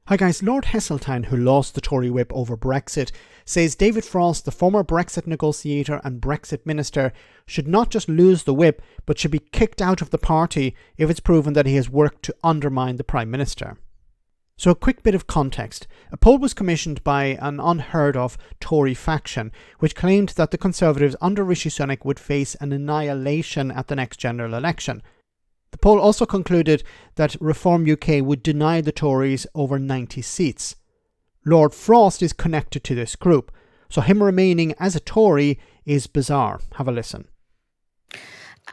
Hi guys, Lord Heseltine, who lost the Tory whip over Brexit, says David Frost, the former Brexit negotiator and Brexit minister, should not just lose the whip, but should be kicked out of the party if it's proven that he has worked to undermine the Prime Minister. So a quick bit of context. A poll was commissioned by an unheard of Tory faction, which claimed that the Conservatives under Rishi Sunak would face an annihilation at the next general election. The poll also concluded that Reform UK would deny the Tories over 90 seats. Lord Frost is connected to this group, so him remaining as a Tory is bizarre. Have a listen.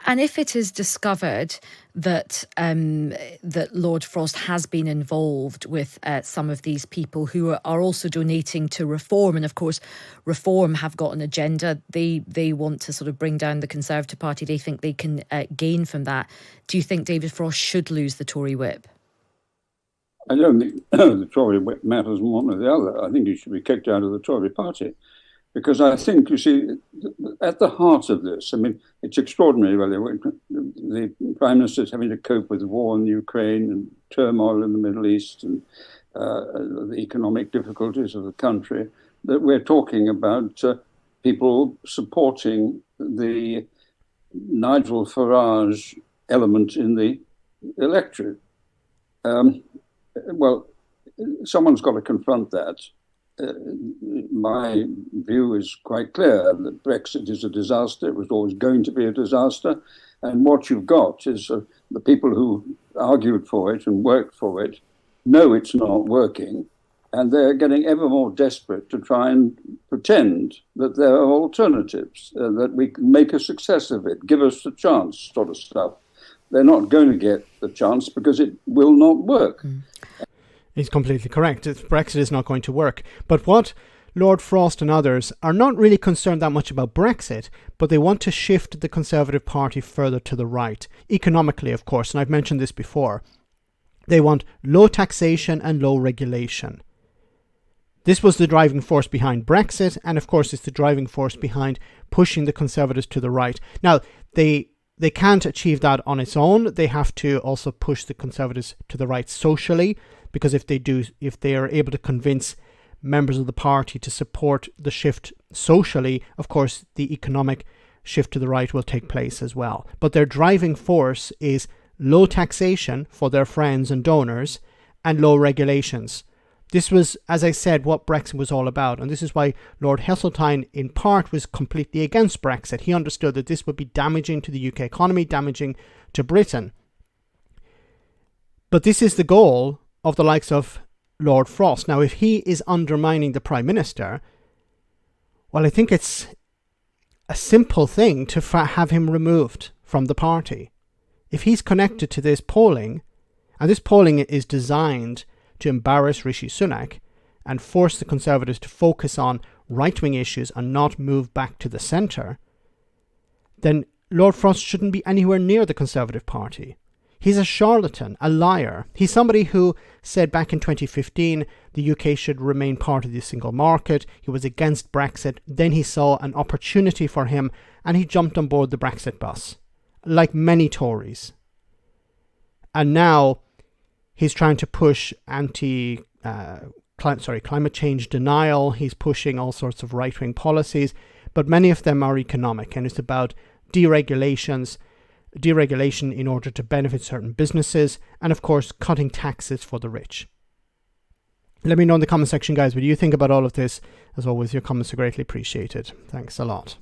And if it is discovered that that Lord Frost has been involved with some of these people who are also donating to Reform, and of course Reform have got an agenda, they want to sort of bring down the Conservative Party, they think they can gain from that. Do you think David Frost should lose the Tory whip? I don't think the Tory whip matters one or the other. I think he should be kicked out of the Tory party. Because I think, you see, at the heart of this, I mean, it's extraordinary, really. The Prime Minister is having to cope with war in Ukraine and turmoil in the Middle East and the economic difficulties of the country, that we're talking about people supporting the Nigel Farage element in the electorate. Well, someone's got to confront that. My view is quite clear that Brexit is a disaster. It was always going to be a disaster. And what you've got is the people who argued for it and worked for it know it's not working. And they're getting ever more desperate to try and pretend that there are alternatives, that we can make a success of it, give us a chance, sort of stuff. They're not going to get the chance because it will not work. He's completely correct. Brexit is not going to work. But what Lord Frost and others are not really concerned that much about Brexit, but they want to shift the Conservative Party further to the right, economically, of course, and I've mentioned this before. They want low taxation and low regulation. This was the driving force behind Brexit, and of course it's the driving force behind pushing the Conservatives to the right. Now, they can't achieve that on its own. They have to also push the Conservatives to the right socially, because if they are able to convince members of the party to support the shift socially, of course, the economic shift to the right will take place as well. But their driving force is low taxation for their friends and donors and low regulations. This was, as I said, what Brexit was all about. And this is why Lord Heseltine, in part, was completely against Brexit. He understood that this would be damaging to the UK economy, damaging to Britain. But this is the goal of the likes of Lord Frost. Now, if he is undermining the Prime Minister, well, I think it's a simple thing to have him removed from the party. If he's connected to this polling, and this polling is designed to embarrass Rishi Sunak and force the Conservatives to focus on right-wing issues and not move back to the centre, then Lord Frost shouldn't be anywhere near the Conservative Party. He's a charlatan, a liar. He's somebody who said back in 2015 the UK should remain part of the single market. He was against Brexit. Then he saw an opportunity for him and he jumped on board the Brexit bus, like many Tories. And now he's trying to push climate change denial. He's pushing all sorts of right-wing policies, but many of them are economic, and it's about deregulation in order to benefit certain businesses, and of course cutting taxes for the rich. Let me know in the comment section, guys, what do you think about all of this? As always, your comments are greatly appreciated. Thanks a lot.